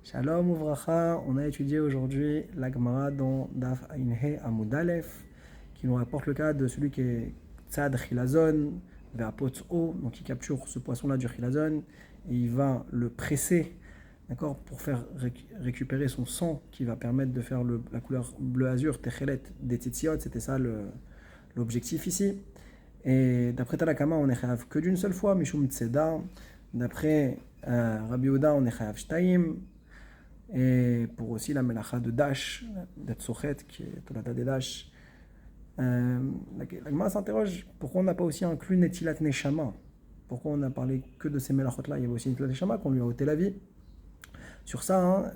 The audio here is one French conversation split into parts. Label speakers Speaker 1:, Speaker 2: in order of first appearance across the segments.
Speaker 1: Shalom Uvracha, on a étudié aujourd'hui la Gemara dans Daf Ainhe Amud Aleph, qui nous rapporte le cas de celui qui est Tzad Chilazon, Ve'apotzo, donc il capture ce poisson-là du Chilazon, et il va le presser, d'accord, pour faire récupérer son sang, qui va permettre de faire la couleur bleu azur, Techelet, des Tzitziot, c'était ça l'objectif ici. Et d'après Tanakama, on est chayav que d'une seule fois, Mishum Tzeda. D'après Rabbi Yehuda, on est chayav Shtaim. Et pour aussi la melacha de Dash, d'être Sochet, qui est Tolata des Dash. La Gemara s'interroge pourquoi on n'a pas aussi inclus Netilat Neshama. Pourquoi on n'a parlé que de ces melachot-là. Il y avait aussi Netilat Neshama qu'on lui a ôté la vie. Sur ça,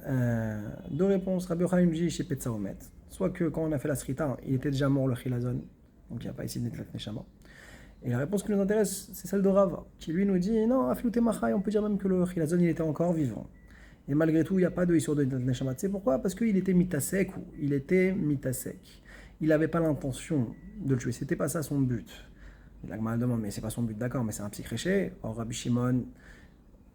Speaker 1: deux réponses. Rabbi Yochanan dit chez Petzaomet. Soit que quand on a fait la Srita, il était déjà mort le Chilazon, donc il n'y a pas ici de Netilat Neshama. Et la réponse qui nous intéresse, c'est celle de Rav, qui lui nous dit non, Afilute Machai, on peut dire même que le Chilazon il était encore vivant. Et malgré tout, il n'y a pas de Issur de Neshama. Tu sais pourquoi? Parce qu'il était mitasek, ou il était mitasek. Il n'avait pas l'intention de le tuer, c'était pas ça son but. Et la Gemara demande, mais c'est pas son but, d'accord, mais c'est un psychréché. Or, Rabbi Shimon,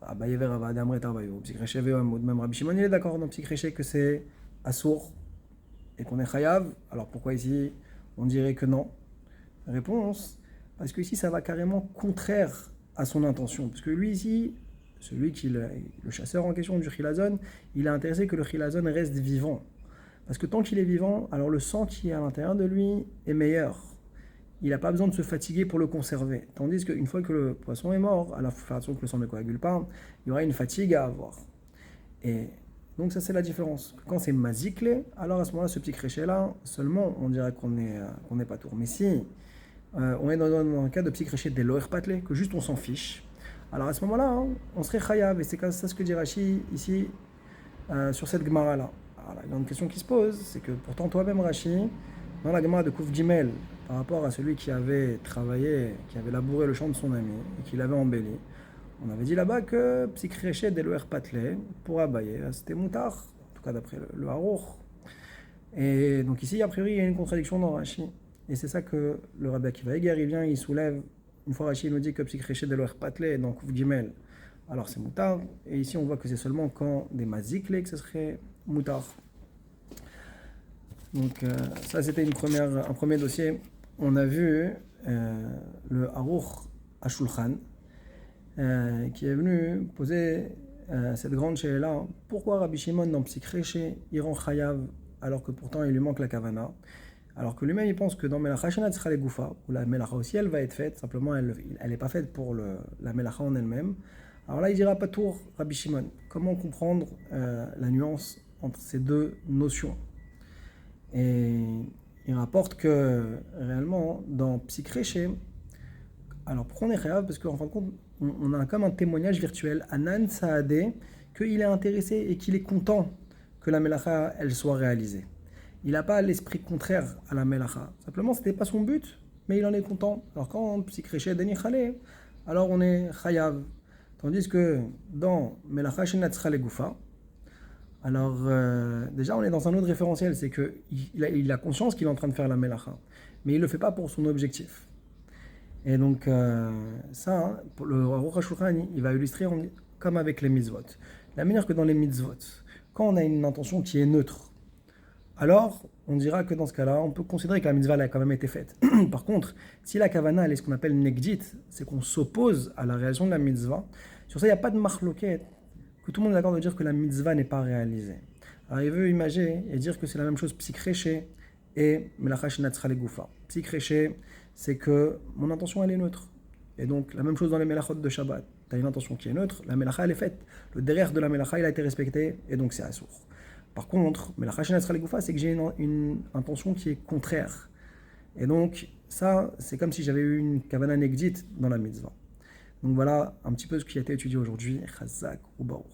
Speaker 1: Abaye Rav Adam Retarvayo, psychréché Ve'amud, même Rabbi Shimon, il est d'accord dans psychréché que c'est assour et qu'on est chayav. Alors pourquoi ici on dirait que non? Réponse, parce que ici ça va carrément contraire à son intention. Parce que lui ici, celui qui le chasseur en question du Chilazon, il est intéressé que le Chilazon reste vivant. Parce que tant qu'il est vivant, alors le sang qui est à l'intérieur de lui est meilleur. Il n'a pas besoin de se fatiguer pour le conserver. Tandis qu'une fois que le poisson est mort, alors il faut faire attention que le sang ne coagule pas, il y aura une fatigue à avoir. Et donc ça c'est la différence. Quand c'est mazikle, alors à ce moment-là, ce petit créché-là, seulement on dirait qu'on n'est pas tour. Mais si on est dans un cas de petit créché d'Eloher Patlé, que juste on s'en fiche, alors à ce moment-là, on serait chayav, et c'est ça ce que dit Rashi ici sur cette Gemara-là. Alors la grande question qui se pose, c'est que pourtant toi-même Rashi, dans la Gemara de Kouf Gimel, par rapport à celui qui avait travaillé, qui avait labouré le champ de son ami, et qui l'avait embelli, on avait dit là-bas que Psikréché d'Eloher Patlé, pour Abaye, c'était Moutar, en tout cas d'après le Harour. Et donc ici, a priori, il y a une contradiction dans Rashi. Et c'est ça que le Rabbi Akiva Eger, il vient, il soulève. Une fois Rashi nous dit que Psikréché d'Eloher Patlé, donc Kouf Gimel, alors c'est Moutar. Et ici, on voit que c'est seulement quand des Mazikle que ce serait Moutar. Donc ça, c'était un premier dossier. On a vu le Harour à Shulchan, qui est venu poser cette grande chéla. Pourquoi Rabbi Shimon dans Psikréché, il rend chayav alors que pourtant il lui manque la kavana? Alors que lui-même il pense que dans Melacha Shenat Tzcha Legoufa, où la Melacha aussi elle va être faite, simplement elle n'est pas faite pour la Melacha en elle-même. Alors là il dira pas tour Rabbi Shimon. Comment comprendre la nuance entre ces deux notions? Et il rapporte que réellement dans Psikréché, alors pourquoi on est chayav? Parce qu'en fin de compte, on a comme un témoignage virtuel, Anan Saadé, qu'il est intéressé et qu'il est content que la Melacha elle soit réalisée. Il n'a pas l'esprit contraire à la Melacha. Simplement, ce n'était pas son but, mais il en est content. Alors quand Psikréché Deni Chale, alors on est chayav. Tandis que dans Melacha Shenat Tzcha Legoufa, alors déjà on est dans un autre référentiel, c'est qu'il a conscience qu'il est en train de faire la Melacha, mais il ne le fait pas pour son objectif. Et donc ça, hein, pour le Aruch HaShulchan, il va illustrer comme avec les mitzvot. La manière que dans les mitzvot, quand on a une intention qui est neutre, alors on dira que dans ce cas-là, on peut considérer que la mitzvah elle a quand même été faite. Par contre, si la kavana elle est ce qu'on appelle negdit, c'est qu'on s'oppose à la réalisation de la mitzvah, sur ça il n'y a pas de marloquet, que tout le monde est d'accord de dire que la mitzvah n'est pas réalisée. Alors il veut imager et dire que c'est la même chose psikréché et melacha shenat tzcha legoufa. Psikréché, c'est que mon intention elle est neutre. Et donc la même chose dans les melachot de Shabbat. Tu as une intention qui est neutre, la melacha elle est faite. Le derrière de la melacha il a été respecté et donc c'est assour. Par contre, melacha shenat tzcha legoufa, c'est que j'ai une intention qui est contraire. Et donc ça, c'est comme si j'avais eu une kavana negdit dans la mitzvah. Donc voilà un petit peu ce qui a été étudié aujourd'hui. Chazak ou Baruch.